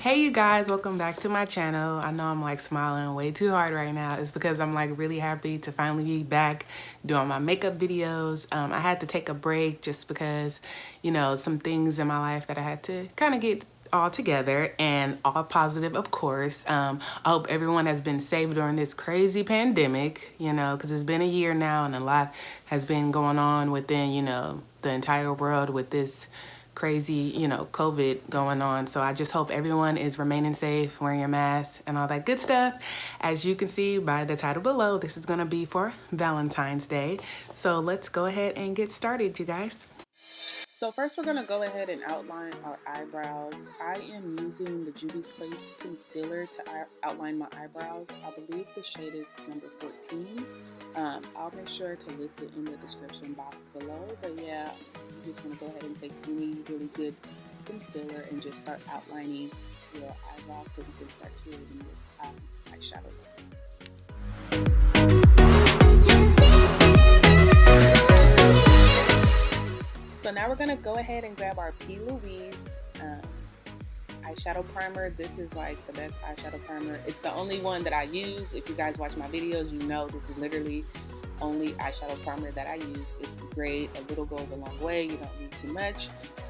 Hey you guys, welcome back to my channel. I know I'm like smiling way too hard right now. It's because I'm like really happy to finally be back doing my makeup videos. I had to take a break just because, you know, some things in my life that I had to kind of get all together and all positive, of course. I hope everyone has been safe during this crazy pandemic, you know, because it's been a year now and a lot has been going on within, you know, the entire world with this crazy, you know, COVID going on. So I just hope everyone is remaining safe, wearing your mask and all that good stuff. As you can see by the title below, this is going to be for Valentine's Day. So let's go ahead and get started, you guys. So first we're going to go ahead and outline our eyebrows. I am using the Juvia's Place concealer to outline my eyebrows. I believe the shade is number 14. I'll make sure to list it in the description box below. But yeah, you just want to go ahead and take any really good concealer and just start outlining your eyebrows so you can start creating this eyeshadow look. So now we're going to go ahead and grab our P. Louise eyeshadow primer. This is like the best eyeshadow primer. It's the only one that I use. If you guys watch my videos, you know this is literally only eyeshadow primer that I use. It's great. A little goes a long way. You don't need too much.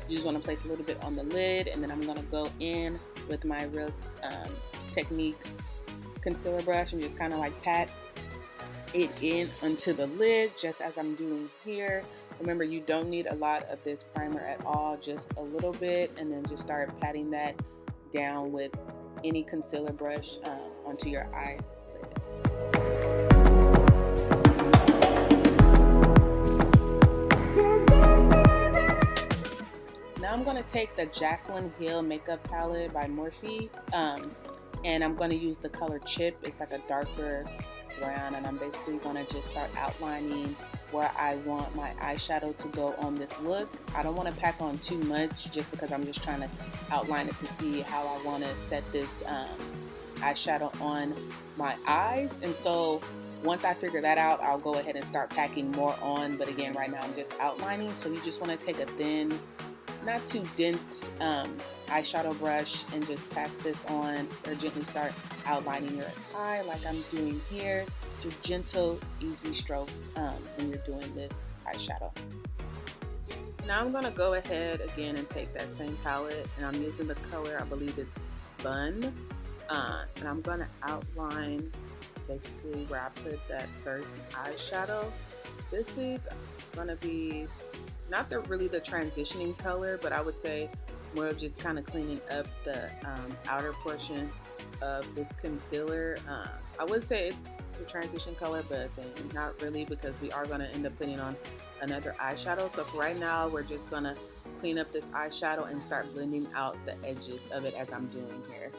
You just want to place a little bit on the lid, and then I'm going to go in with my Real Technique concealer brush and just kind of like pat it in onto the lid, just as I'm doing here. Remember, you don't need a lot of this primer at all, just a little bit, and then just start patting that down with any concealer brush onto your eyelid. Now I'm going to take the Jaclyn Hill makeup palette by Morphe, and I'm going to use the color Chip. It's like a darker brown, and I'm basically going to just start outlining where I want my eyeshadow to go on this look. I don't want to pack on too much just because I'm just trying to outline it to see how I want to set this eyeshadow on my eyes. And so once I figure that out, I'll go ahead and start packing more on. But again, right now I'm just outlining. So you just want to take a thin, not too dense eyeshadow brush and just pack this on, or gently start outlining your eye like I'm doing here. Just gentle, easy strokes when you're doing this eyeshadow. Now I'm going to go ahead again and take that same palette, and I'm using the color, I believe it's Bun, and I'm going to outline basically where I put that first eyeshadow. This is going to be not really the transitioning color, but I would say more of just kind of cleaning up the outer portion of this concealer. I would say it's the transition color, but then not really, because we are going to end up putting on another eyeshadow. So for right now, we're just going to clean up this eyeshadow and start blending out the edges of it as I'm doing here.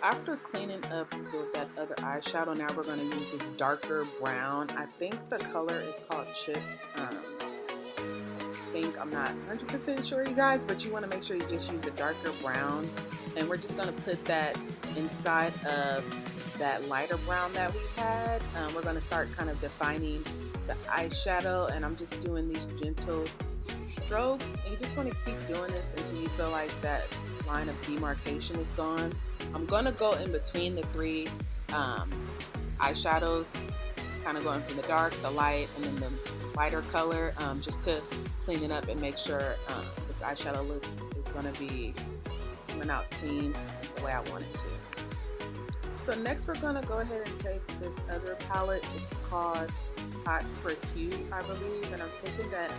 After cleaning up with that other eyeshadow, now we're going to use this darker brown. I think the color is called Chip. I'm not 100% sure, you guys, but you want to make sure you just use a darker brown. And we're just going to put that inside of that lighter brown that we had. We're going to start kind of defining the eyeshadow, and I'm just doing these gentle strokes. And you just want to keep doing this until you feel like that line of demarcation is gone. I'm going to go in between the three eyeshadows, kind of going from the dark, the light, and then the lighter color, just to clean it up and make sure this eyeshadow look is going to be coming out clean the way I want it to. So next we're going to go ahead and take this other palette. It's called Hot for Hue, I believe, and I'm taking that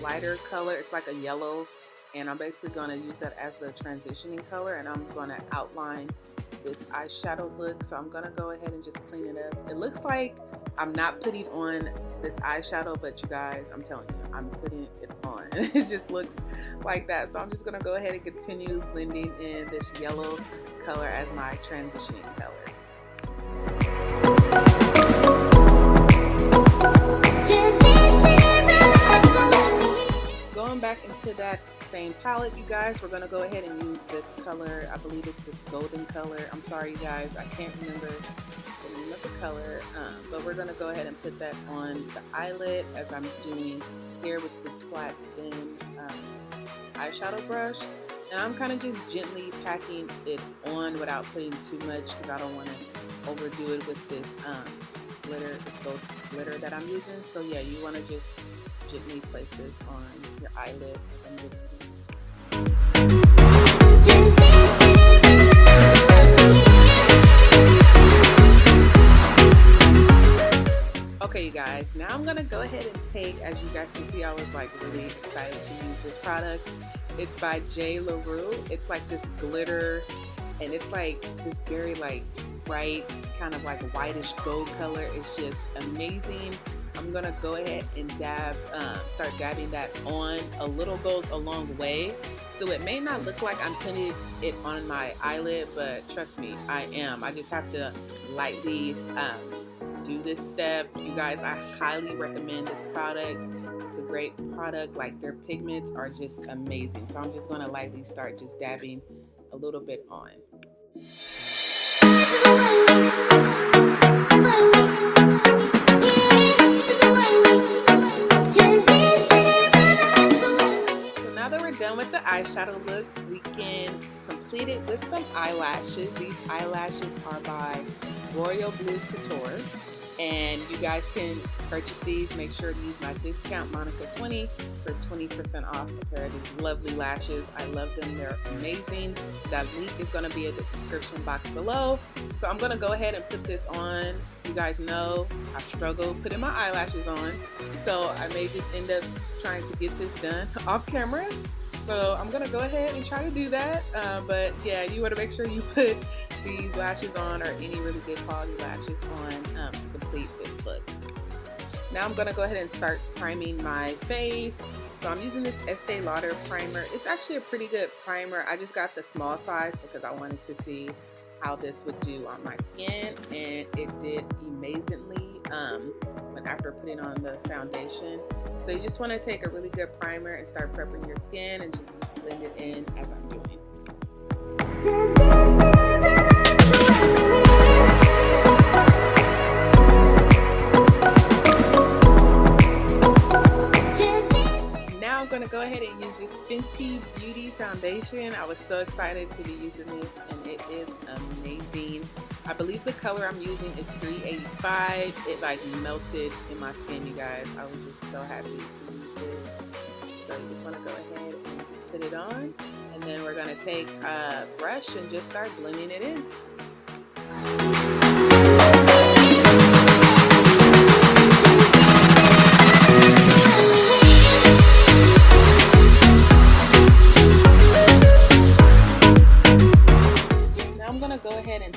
lighter color. It's like a yellow, and I'm basically going to use that as the transitioning color, and I'm going to outline this eyeshadow look. So I'm going to go ahead and just clean it up. It looks like I'm not putting on this eyeshadow, but you guys, I'm telling you, I'm putting it on. It just looks like that. So I'm just going to go ahead and continue blending in this yellow color as my transitioning color. Going back into that same palette, you guys, we're going to go ahead and use this color. I believe it's this golden color. I'm sorry, you guys, I can't remember the name of the color, but we're going to go ahead and put that on the eyelid as I'm doing here with this flat thin eyeshadow brush. And I'm kind of just gently packing it on without putting too much because I don't want to overdo it with this glitter, this gold glitter that I'm using. So yeah, you want to just gently place this on your eyelid as I'm moving. Okay, you guys, now I'm gonna go ahead and take, as you guys can see, I was like really excited to use this product. It's by Jlarue. It's like this glitter, and it's like this very like bright, kind of like whitish gold color. It's just amazing. I'm gonna go ahead and start dabbing that on. A little goes a long way. So it may not look like I'm putting it on my eyelid, but trust me, I am. I just have to lightly do this step. You guys, I highly recommend this product. It's a great product. Like, their pigments are just amazing. So I'm just gonna lightly start just dabbing a little bit on. Done with the eyeshadow look, we can complete it with some eyelashes. These eyelashes are by Royale BluCouture, and you guys can purchase these. Make sure to use my discount Monica20 for 20% off a pair of these lovely lashes. I love them, they're amazing. That link is going to be in the description box below. So I'm going to go ahead and put this on. You guys know I struggle putting my eyelashes on, so I may just end up trying to get this done off camera. So I'm gonna go ahead and try to do that, but yeah, you want to make sure you put these lashes on, or any really good quality lashes on, to complete this look. Now I'm gonna go ahead and start priming my face. So I'm using this Estee Lauder primer. It's actually a pretty good primer. I just got the small size because I wanted to see how this would do on my skin, and it did amazingly after putting on the foundation. So you just want to take a really good primer and start prepping your skin and just blend it in as I'm doing. Now I'm going to go ahead and use this Fenty Beauty foundation. I was so excited to be using this, and it is amazing. I believe the color I'm using is 385. It like melted in my skin, you guys. I was just so happy to use this. So you just want to go ahead and just put it on, and then we're going to take a brush and just start blending it in.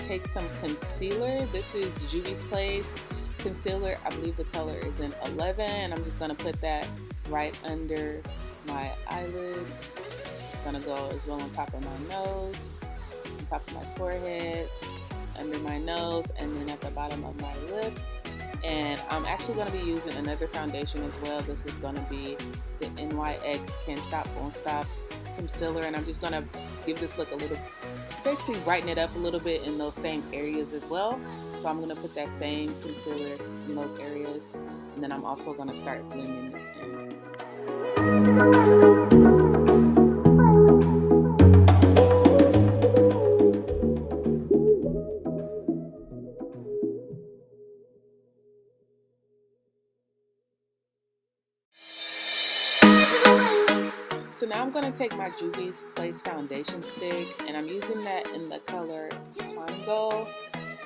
Take some concealer. This is Juvia's Place concealer. I believe the color is in 11. And I'm just going to put that right under my eyelids. It's going to go as well on top of my nose, on top of my forehead, under my nose, and then at the bottom of my lip. And I'm actually going to be using another foundation as well. This is going to be the NYX Can't Stop Won't Stop concealer, and I'm just going to give this look a little, basically brighten it up a little bit in those same areas as well. So I'm going to put that same concealer in those areas, and then I'm also going to start blending this in. So now I'm going to take my Juvia's Place foundation stick, and I'm using that in the color Congo.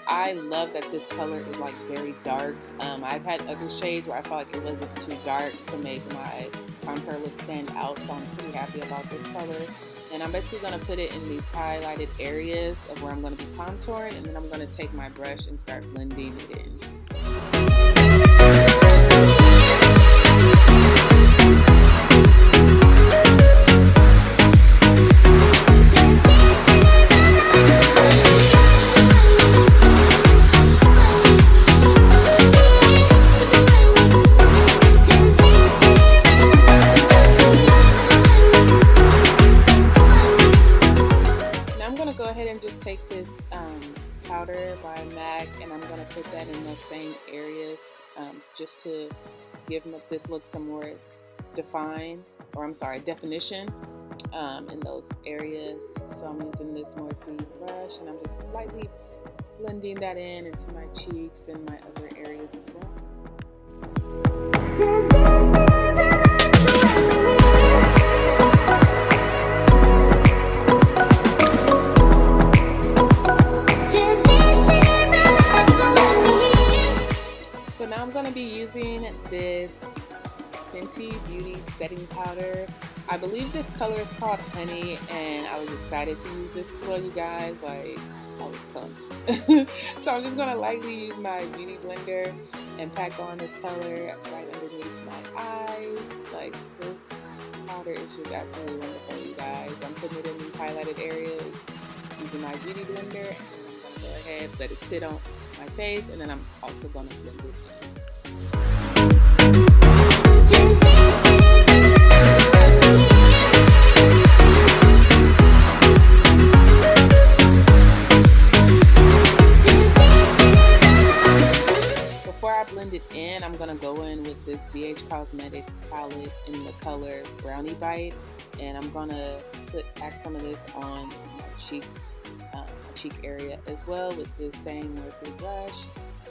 I love that this color is like very dark. I've had other shades where I felt like it wasn't too dark to make my contour look stand out, so I'm pretty happy about this color. And I'm basically going to put it in these highlighted areas of where I'm going to be contouring, and then I'm going to take my brush and start blending it in. go ahead and just take this powder by MAC, and I'm going to put that in those same areas just to give this look some more definition in those areas. So I'm using this Morphe brush, and I'm just lightly blending that in into my cheeks and my other areas as well. So now I'm going to be using this Fenty Beauty setting powder. I believe this color is called Honey, and I was excited to use this as well, you guys. Like, I was pumped. So I'm just going to lightly use my beauty blender and pack on this color right underneath my eyes. Like, this powder is just absolutely wonderful, you guys. I'm putting it in these highlighted areas using my beauty blender, and I'm going to go ahead, let it sit on my face, and then I'm also going to blend it in. I'm gonna go in with this BH Cosmetics palette in the color Brownie Bite, and I'm gonna pack some of this on my cheeks, cheek area as well with this same Morphe brush,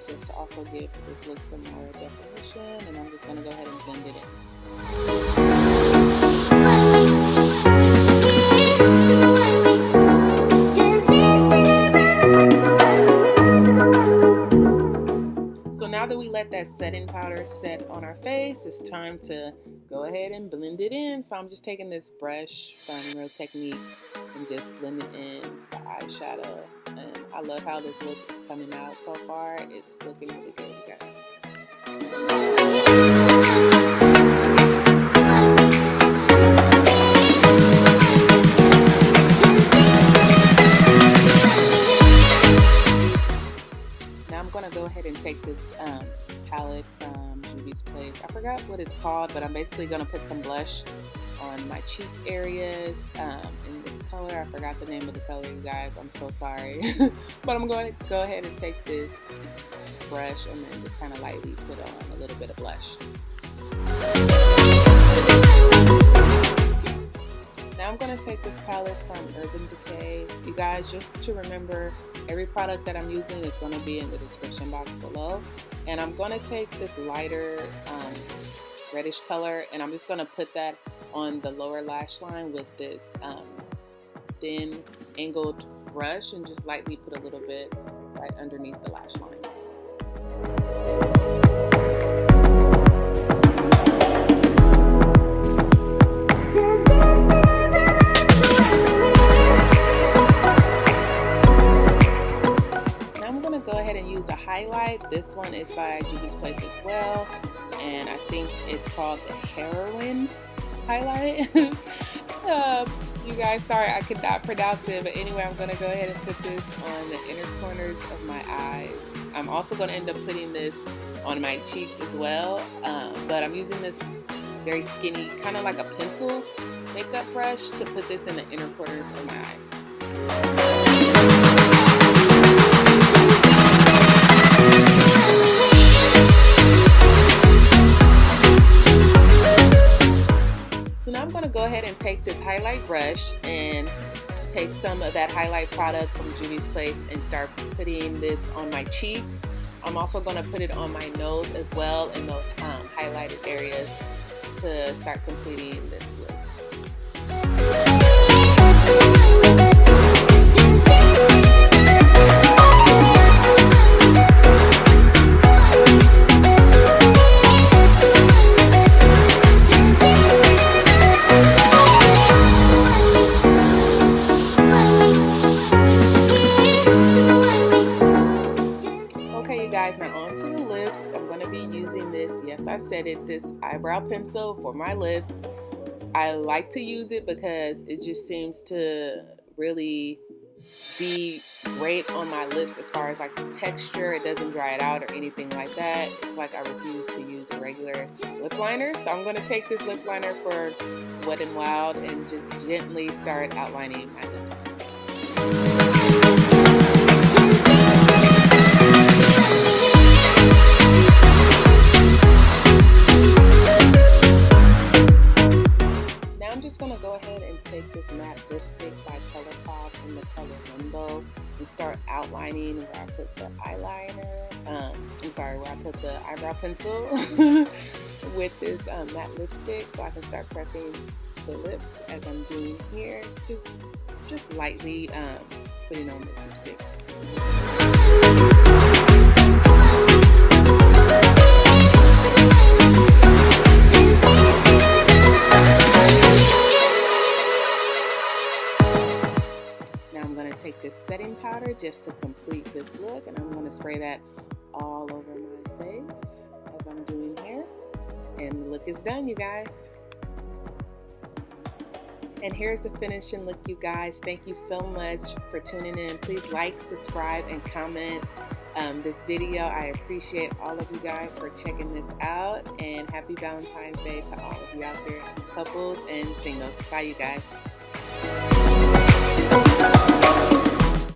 just to also give this look some more definition. And I'm just gonna go ahead and blend it in. Now that we let that setting powder set on our face, it's time to go ahead and blend it in. So I'm just taking this brush from Real Technique and just blending in the eyeshadow. And I love how this look is coming out so far. It's looking really good, guys. Go ahead and take this palette from Juvia's Place. I forgot what it's called, but I'm basically going to put some blush on my cheek areas in this color. I forgot the name of the color, you guys. I'm so sorry. But I'm going to go ahead and take this brush and then just kind of lightly put on a little bit of blush. Now I'm going to take this palette from Urban Decay. You guys, just to remember, every product that I'm using is going to be in the description box below. And I'm going to take this lighter reddish color, and I'm just going to put that on the lower lash line with this thin angled brush, and just lightly put a little bit right underneath the lash line. Go ahead and use a highlight. This one is by Juvia's Place as well, and I think it's called the Heroine highlight. You guys, sorry I could not pronounce it, but anyway, I'm going to go ahead and put this on the inner corners of my eyes. I'm also going to end up putting this on my cheeks as well, but I'm using this very skinny, kind of like a pencil makeup brush to put this in the inner corners of my eyes. So now I'm going to go ahead and take this highlight brush and take some of that highlight product from Juvia's Place and start putting this on my cheeks. I'm also going to put it on my nose as well in those highlighted areas to start completing this look. I said it, this eyebrow pencil for my lips. I like to use it because it just seems to really be great on my lips as far as like the texture. It doesn't dry it out or anything like that. It's like I refuse to use a regular lip liner. So I'm going to take this lip liner for Wet n Wild and just gently start outlining my lips. Now I'm just going to go ahead and take this matte lipstick by Colourpop in the color Limbo and start outlining where I put the eyeliner, where I put the eyebrow pencil with this matte lipstick, so I can start prepping the lips as I'm doing here, just lightly putting on this lipstick. Now I'm going to take this setting powder just to complete this look, and I'm going to spray that all over my face as I'm doing here. And the look is done, you guys. And here's the finishing look, you guys. Thank you so much for tuning in. Please like, subscribe, and comment this video. I appreciate all of you guys for checking this out. And happy Valentine's Day to all of you out there, couples and singles. Bye, you guys.